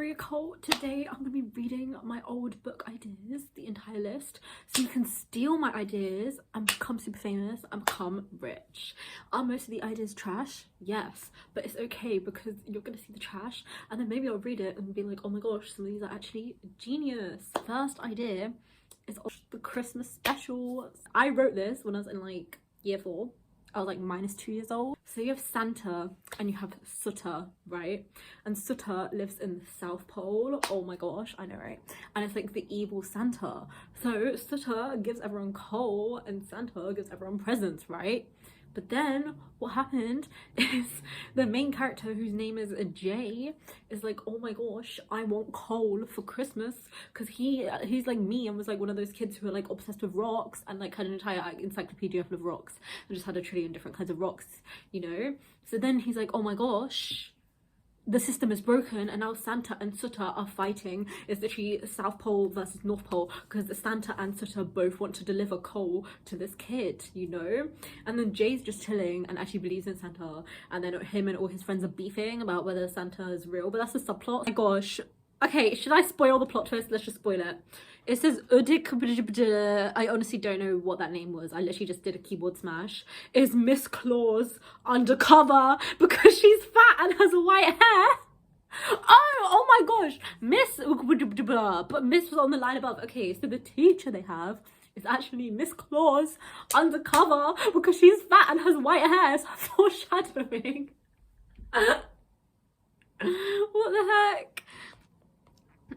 Sorry, Cole. Today I'm gonna be reading my old book ideas, the entire list, so you can steal my ideas and become super famous and become rich. Are most of the ideas trash? Yes, but it's okay because you're gonna see the trash and then maybe I'll read it and be like, oh my gosh, some of these are actually genius. First idea is the Christmas special. I wrote this when I was in like year 4. I was like -2 years old. So you have Santa and you have Sutter, right? And Sutter lives in the South Pole. Oh my gosh, I know, right? And it's like the evil Santa. So Sutter gives everyone coal and Santa gives everyone presents, right? But then what happened is the main character, whose name is Jay, is like, oh my gosh, I want coal for Christmas, because he's like me and was like one of those kids who are like obsessed with rocks and like had an entire encyclopedia full of rocks and just had a trillion different kinds of rocks, you know. So then he's like, oh my gosh, the system is broken and now Santa and Sutter are fighting. It's literally South Pole versus North Pole, because Santa and Sutter both want to deliver coal to this kid, you know. And then Jay's just chilling and actually believes in Santa, and then him and all his friends are beefing about whether Santa is real, but that's the subplot. Oh my gosh. Okay, should I spoil the plot twist? Let's just spoil it. It says Udik, I honestly don't know what that name was. I literally just did a keyboard smash. Is Miss Claus undercover because she's fat and has white hair? Oh my gosh. But Miss was on the line above. Okay, so the teacher they have is actually Miss Claus undercover because she's fat and has white hair. So foreshadowing. What the heck?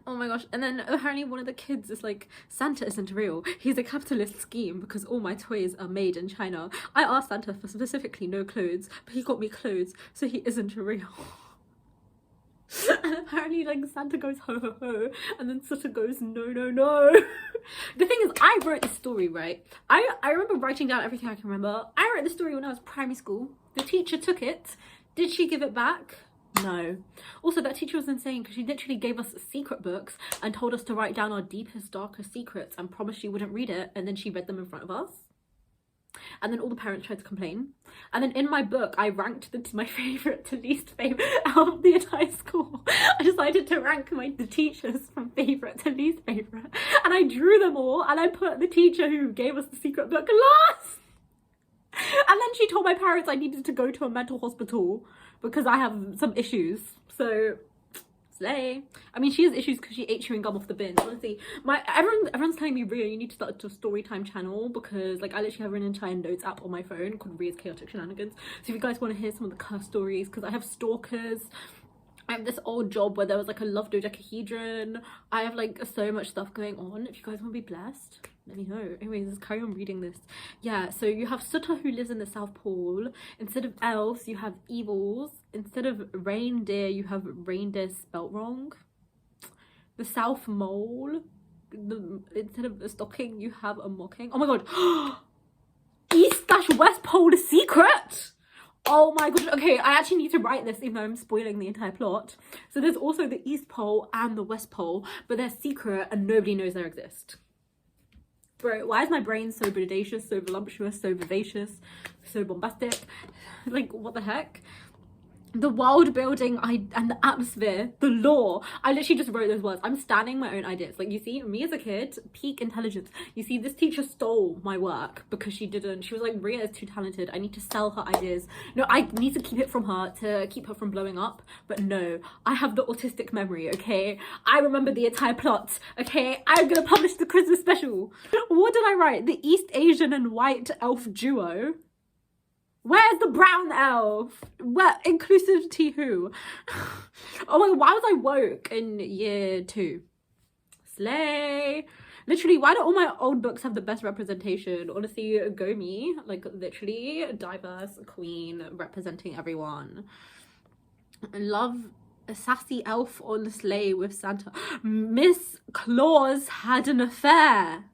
Oh my gosh. And then apparently one of the kids is like, Santa isn't real, he's a capitalist scheme because all my toys are made in China. I asked Santa for specifically no clothes, but he got me clothes, so he isn't real. And apparently like Santa goes ho ho ho and then Sutter goes no no no. The thing is, I wrote this story, right? I remember writing down everything I can remember. I wrote the story when I was primary school. The teacher took it. Did she give it back? No. Also, that teacher was insane because she literally gave us secret books and told us to write down our deepest, darkest secrets and promised she wouldn't read it, and then she read them in front of us. And then all the parents tried to complain. And then in my book, I ranked my favourite to least favourite out of the entire school. I decided to rank the teachers from favourite to least favourite. And I drew them all and I put the teacher who gave us the secret book last. And then she told my parents I needed to go to a mental hospital because I have some issues. So slay. I mean, she has issues because she ate chewing gum off the bin. Honestly, everyone's telling me, Ria, you need to start a story time channel, because like I literally have an entire notes app on my phone called Ria's Chaotic Shenanigans. So if you guys want to hear some of the cuss stories, because I have stalkers, I have this old job where there was like a love dodecahedron. I have like so much stuff going on. If you guys want to be blessed, let me know. Anyways, let's carry on reading this. Yeah, so you have Sutter who lives in the South Pole. Instead of elves, you have evils. Instead of reindeer, you have reindeer spelt wrong. The South Mole. Instead of a stocking, you have a mocking. Oh my god. East/West Pole secret. Oh my gosh. Okay, I actually need to write this even though I'm spoiling the entire plot. So there's also the East Pole and the West Pole, but they're secret and nobody knows they exist. Bro, why is my brain so bodacious, so voluptuous, so vivacious, so bombastic? Like, what the heck? The world building and the atmosphere, the lore. I literally just wrote those words. I'm standing my own ideas. Like, you see, me as a kid, peak intelligence. You see, this teacher stole my work because she didn't. She was like, Ria is too talented. I need to sell her ideas. No, I need to keep it from her to keep her from blowing up. But no, I have the autistic memory, okay? I remember the entire plot, okay? I'm gonna publish the Christmas special. What did I write? The East Asian and white elf duo. Where's the brown elf? Where inclusivity who? Oh my god, why was I woke in year 2? Slay. Literally, why do all my old books have the best representation? Honestly, go me. Like, literally, diverse queen representing everyone. Love a sassy elf on the sleigh with Santa. Miss Claus had an affair.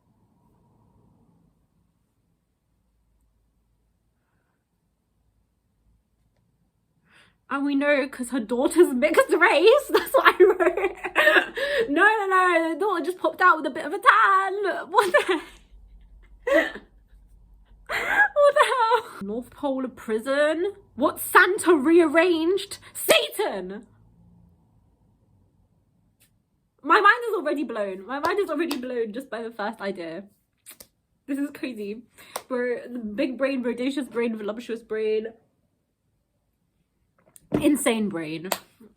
And we know because her daughter's mixed race. That's what I wrote. No, the daughter just popped out with a bit of a tan. What the heck? What the hell? North Pole prison? What Santa rearranged? Satan! My mind is already blown. My mind is already blown just by the first idea. This is crazy. We're the big brain, bodacious brain, voluptuous brain, insane brain.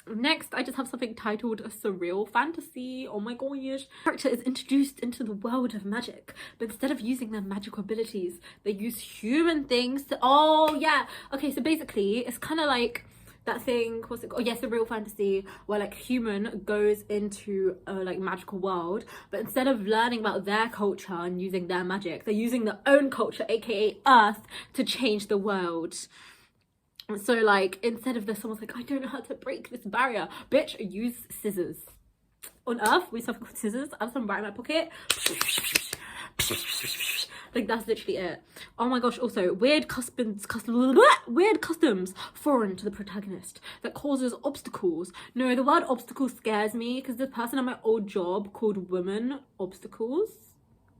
Next, I just have something titled a surreal fantasy. Oh my gosh. The character is introduced into the world of magic, but instead of using their magical abilities, they use human things to... Oh, yeah. Okay, so basically, it's kind of like that thing, what's it called? Oh, yes, surreal fantasy, where like human goes into a like magical world, but instead of learning about their culture and using their magic, they're using their own culture, aka Earth, to change the world. So like instead of this, someone's like, I don't know how to break this barrier, bitch, use scissors. On Earth we have something called scissors. I have some right in my pocket. Like that's literally it. Oh my gosh. Also weird customs foreign to the protagonist that causes obstacles. No, the word obstacle scares me because the person at my old job called women obstacles.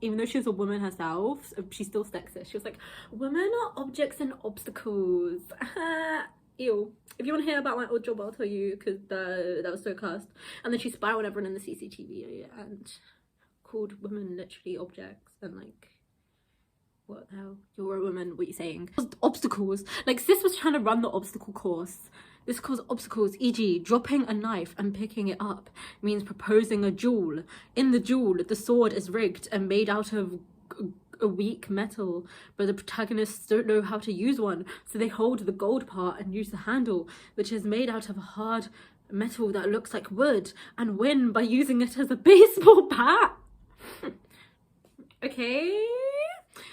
Even though she was a woman herself, she's still sexist. She was like, women are objects and obstacles. Ew. If you want to hear about my old job, I'll tell you, because that was so cursed. And then she spied on everyone in the CCTV and called women literally objects. And like, what the hell? You're a woman, what are you saying? Obstacles. Like, sis was trying to run the obstacle course. This caused obstacles, e.g. dropping a knife and picking it up means proposing a duel. In the duel, the sword is rigged and made out of a weak metal, but the protagonists don't know how to use one, so they hold the gold part and use the handle, which is made out of a hard metal that looks like wood, and win by using it as a baseball bat. Okay.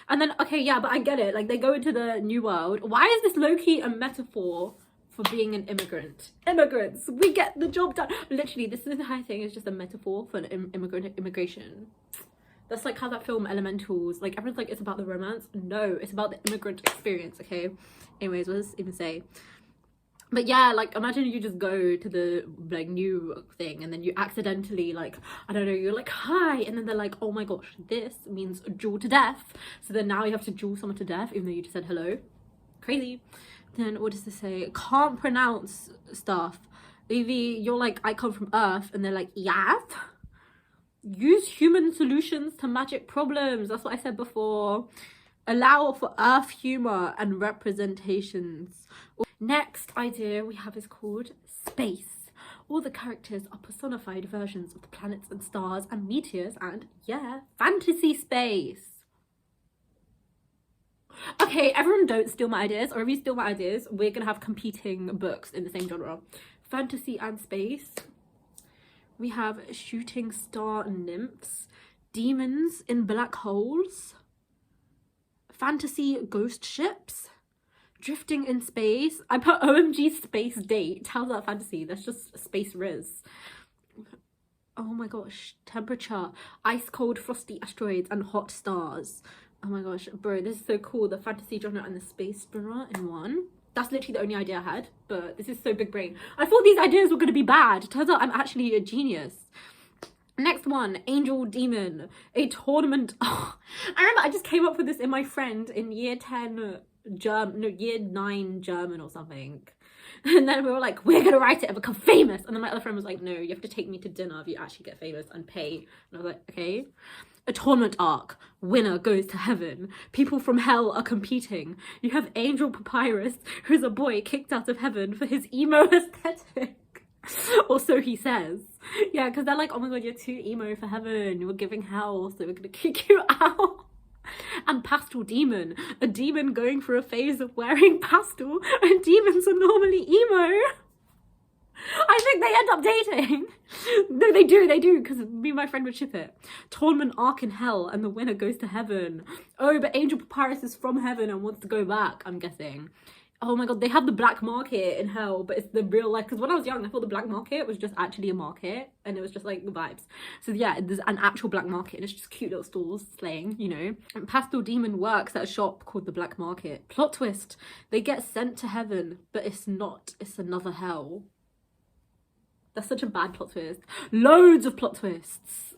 And then, okay, yeah, but I get it. Like, they go into the new world. Why is this low-key a metaphor for being an immigrant? Immigrants, we get the job done. Literally, this entire thing is just a metaphor for an immigration. That's like how that film Elementals, like everyone's like, it's about the romance. No, it's about the immigrant experience, okay? Anyways, what does this even say? But yeah, like imagine you just go to the like new thing and then you accidentally like, I don't know, you're like, hi, and then they're like, oh my gosh, this means duel to death. So then now you have to duel someone to death even though you just said hello. Crazy. Then what does this say? Can't pronounce stuff. Maybe you're like, I come from Earth, and they're like, yes. Use human solutions to magic problems. That's what I said before. Allow for Earth humor and representations. Next idea we have is called space. All the characters are personified versions of the planets and stars and meteors and, yeah, fantasy space. Okay, everyone don't steal my ideas, or if you steal my ideas, we're gonna have competing books in the same genre. Fantasy and space. We have shooting star nymphs, demons in black holes, fantasy ghost ships, drifting in space. I put OMG space date. How's that fantasy? That's just space riz. Oh my gosh, temperature, ice cold frosty asteroids and hot stars. Oh my gosh, bro, this is so cool. The fantasy genre and the space genre in one. That's literally the only idea I had, but this is so big brain. I thought these ideas were going to be bad. Turns out I'm actually a genius. Next one, Angel Demon, a tournament. Oh, I remember I just came up with this in my friend in year 10 year 9 German or something. And then we were like, we're gonna write it and become famous. And then my other friend was like, no, you have to take me to dinner if you actually get famous and pay. And I was like, okay. A tournament arc. Winner goes to heaven. People from hell are competing. You have Angel Papyrus, who's a boy kicked out of heaven for his emo aesthetic. Or so he says. Yeah, because they're like, oh my god, you're too emo for heaven. You're giving hell, so we're gonna kick you out. And Pastel Demon, a demon going through a phase of wearing pastel, and demons are normally emo. I think they end up dating. No, they do, because me and my friend would ship it. Tournament arc in hell, and the winner goes to heaven. Oh, but Angel Papyrus is from heaven and wants to go back, I'm guessing. Oh my god, they have the black market in hell, but it's the real life. Because when I was young, I thought the black market was just actually a market, and it was just like the vibes. So yeah, there's an actual black market, and it's just cute little stalls slaying, you know. And Pastel Demon works at a shop called the Black Market. Plot twist: they get sent to heaven, but it's not. It's another hell. That's such a bad plot twist. Loads of plot twists.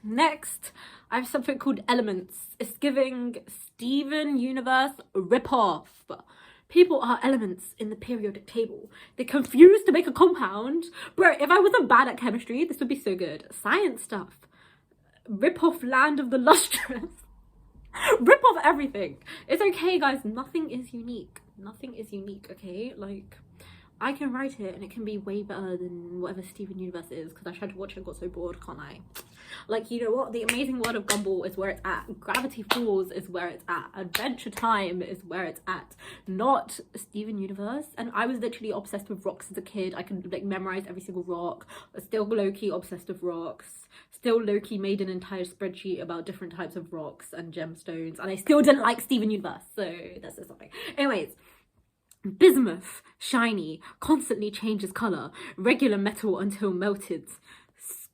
Next, I have something called Elements. It's giving Steven Universe ripoff. People are elements in the periodic table. They're confused to make a compound. Bro, if I wasn't bad at chemistry, this would be so good. Science stuff. Rip off Land of the Lustrous. Rip off everything. It's okay, guys. Nothing is unique. Nothing is unique, okay? Like, I can write it and it can be way better than whatever Steven Universe is, because I tried to watch it and got so bored, can't I? Like, you know what? The Amazing World of Gumball is where it's at. Gravity Falls is where it's at. Adventure Time is where it's at. Not Steven Universe. And I was literally obsessed with rocks as a kid. I could, like, memorize every single rock. Still low-key obsessed with rocks. Still low-key made an entire spreadsheet about different types of rocks and gemstones. And I still didn't like Steven Universe. So that's just something. Anyways. Bismuth, shiny, constantly changes colour. Regular metal until melted.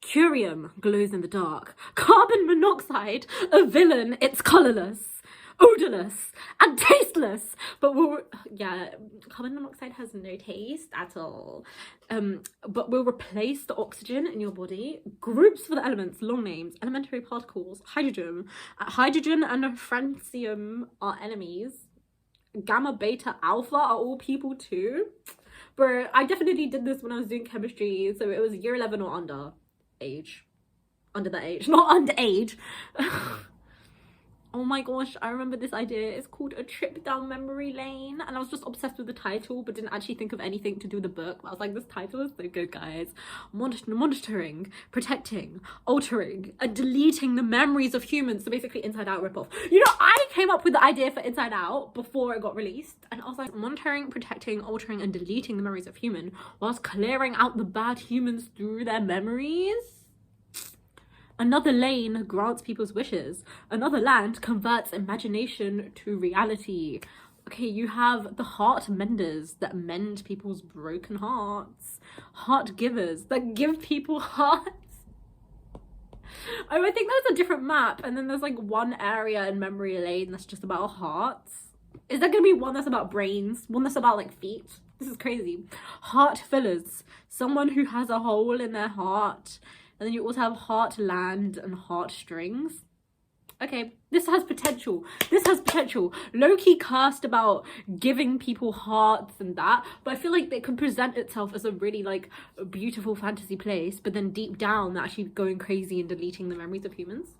Curium glows in the dark. Carbon monoxide, a villain, it's colourless, odourless, and tasteless. But carbon monoxide has no taste at all. But will replace the oxygen in your body. Groups for the elements, long names, elementary particles, hydrogen. Hydrogen and francium are enemies. Gamma, beta, alpha are all people too. Bro, I definitely did this when I was doing chemistry, so it was year 11 or under age. Under that age, not underage. Oh my gosh, I remember this idea. It's called A Trip Down Memory Lane, and I was just obsessed with the title but didn't actually think of anything to do with the book. I was like, this title is so good, guys. Monitoring, protecting, altering, and deleting the memories of humans. So basically Inside Out ripoff. You know, I came up with the idea for Inside Out before it got released, and I was like, monitoring, protecting, altering, and deleting the memories of human whilst clearing out the bad humans through their memories. Another lane grants people's wishes. Another land converts imagination to reality. Okay, you have the heart menders that mend people's broken hearts. Heart givers that give people hearts. Oh, I think there's a different map, and then there's like one area in memory lane that's just about hearts. Is there gonna be one that's about brains? One that's about like feet? This is crazy. Heart fillers. Someone who has a hole in their heart. And then you also have heartland and heartstrings. Okay, this has potential. This has potential. Low-key cursed about giving people hearts and that, but I feel like it could present itself as a really like beautiful fantasy place, but then deep down they're actually going crazy and deleting the memories of humans.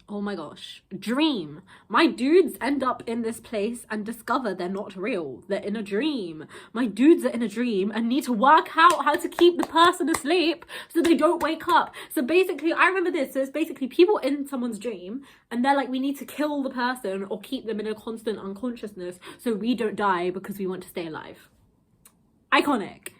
Oh my gosh. Dream. My dudes end up in this place and discover they're not real. They're in a dream. My dudes are in a dream and need to work out how to keep the person asleep so they don't wake up. So basically, I remember this. So it's basically people in someone's dream and they're like, we need to kill the person or keep them in a constant unconsciousness so we don't die because we want to stay alive. Iconic.